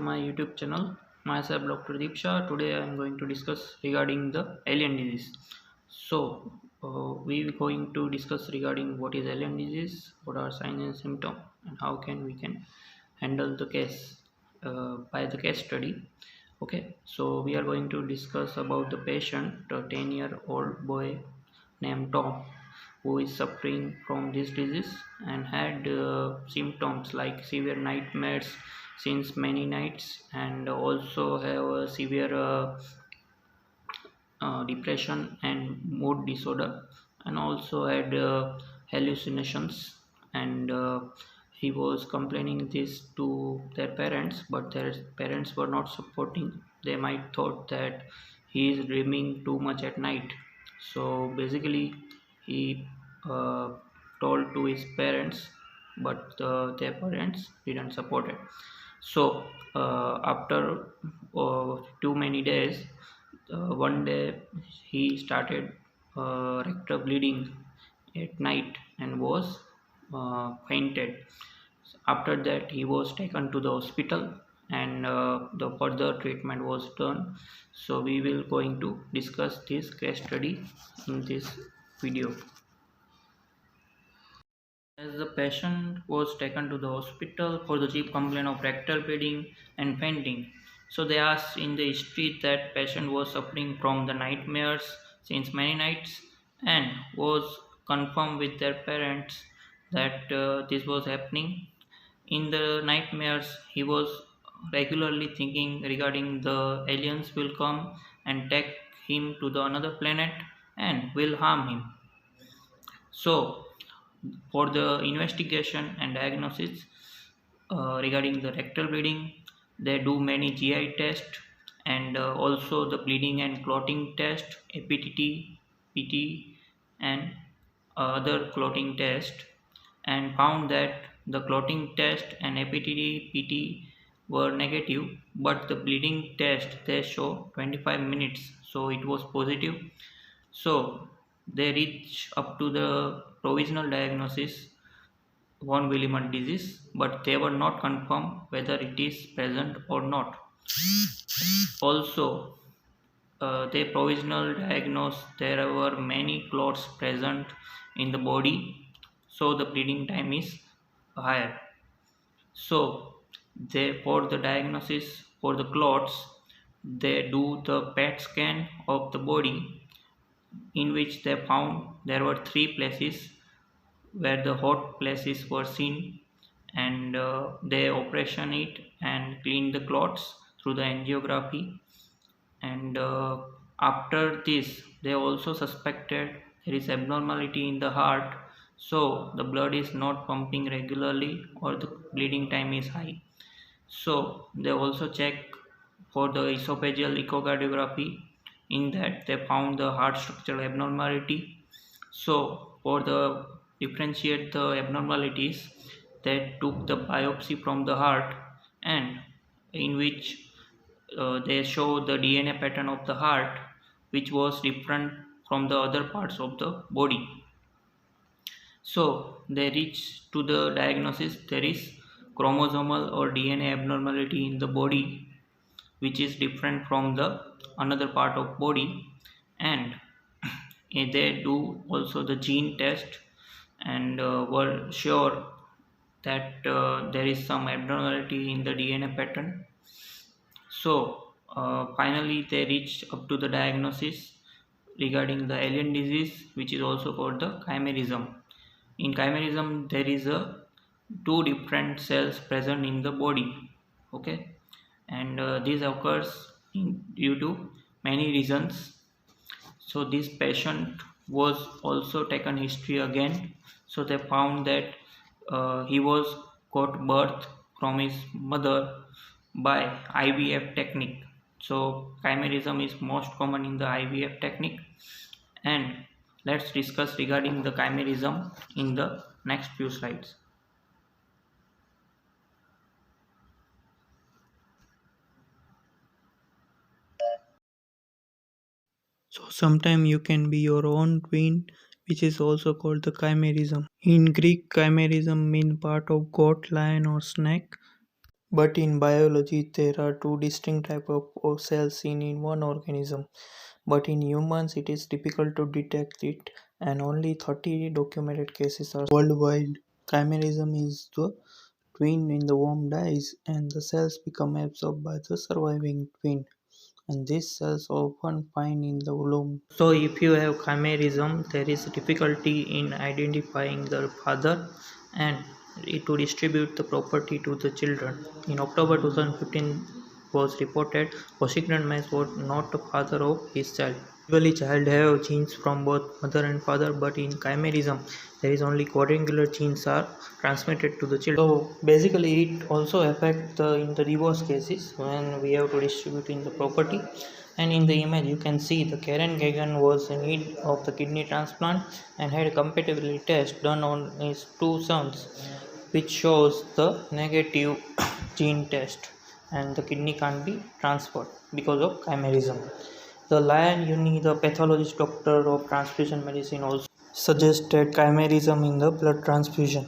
my YouTube channel. Myself, Dr. Deepsha. Today I am going to discuss regarding the alien disease. We are going to discuss regarding what is alien disease, what are signs and symptoms, and how can we can handle the case by the case study. Okay, so we are going to discuss about the patient, a 10-year-old boy named Tom, who is suffering from this disease and had symptoms like severe nightmares since many nights, and also have a severe depression and mood disorder, and also had hallucinations. And he was complaining this to their parents, but their parents were not supporting. They might thought that he is dreaming too much at night. So basically he uh, told to his parents, but their parents didn't support it. So after too many days, one day he started rectal bleeding at night and was fainted. After that, he was taken to the hospital, and the further treatment was done. So we will going to discuss this case study in this video. As the patient was taken to the hospital for the chief complaint of rectal bleeding and fainting, so they asked in the history that patient was suffering from the nightmares since many nights, and was confirmed with their parents that this was happening. In the nightmares, he was regularly thinking regarding the aliens will come and take him to the another planet and will harm him. So for the investigation and diagnosis regarding the rectal bleeding, they do many GI tests, and also the bleeding and clotting test, APTT, PT, and other clotting test, and found that the clotting test and APTT, PT were negative, but the bleeding test they show 25 minutes, so it was positive. So they reach up to the provisional diagnosis von Willebrand disease, but they were not confirmed whether it is present or not. Also, they provisional diagnosed there were many clots present in the body, so the bleeding time is higher. So, they for the diagnosis for the clots, they do the PET scan of the body, in which they found there were three places where the hot places were seen, and they operation it and clean the clots through the angiography. And after this, they also suspected there is abnormality in the heart, so the blood is not pumping regularly or the bleeding time is high. So they also check for the esophageal echocardiography. In that, they found the heart structural abnormality. So for the differentiate the abnormalities, they took the biopsy from the heart, and in which they show the DNA pattern of the heart, which was different from the other parts of the body. So they reach to the diagnosis there is chromosomal or DNA abnormality in the body, which is different from the another part of body. And they do also the gene test, and were sure that there is some abnormality in the DNA pattern. So finally they reached up to the diagnosis regarding the alien disease, which is also called the chimerism. In chimerism, there is a two different cells present in the body. Okay, and this occurs due to many reasons. So this patient was also taken history again. So they found that he was got birth from his mother by IVF technique. So chimerism is most common in the IVF technique, and let's discuss regarding the chimerism in the next few slides. So sometime you can be your own twin, which is also called the chimerism. In Greek, chimerism means part of goat, lion or snake. But in biology, there are two distinct types of cells in one organism. But in humans, it is difficult to detect it, and only 30 documented cases are worldwide. Chimerism is the twin in the worm dies, and the cells become absorbed by the surviving twin, and these cells often find in the womb. So, if you have chimerism, there is difficulty in identifying the father and to distribute the property to the children. In October 2015, was reported Washington Mays was not the father of his child. Usually, child have genes from both mother and father, but in chimerism, there is only quadrangular genes are transmitted to the children. So basically, it also affects in the divorce cases when we have to distribute in the property. And in the image, you can see the Karen Gagan was in need of the kidney transplant and had a compatibility test done on his two sons, which shows the negative gene test, and the kidney can't be transferred because of chimerism. The Lion Uni, the pathologist doctor of transfusion medicine, also suggested chimerism in the blood transfusion.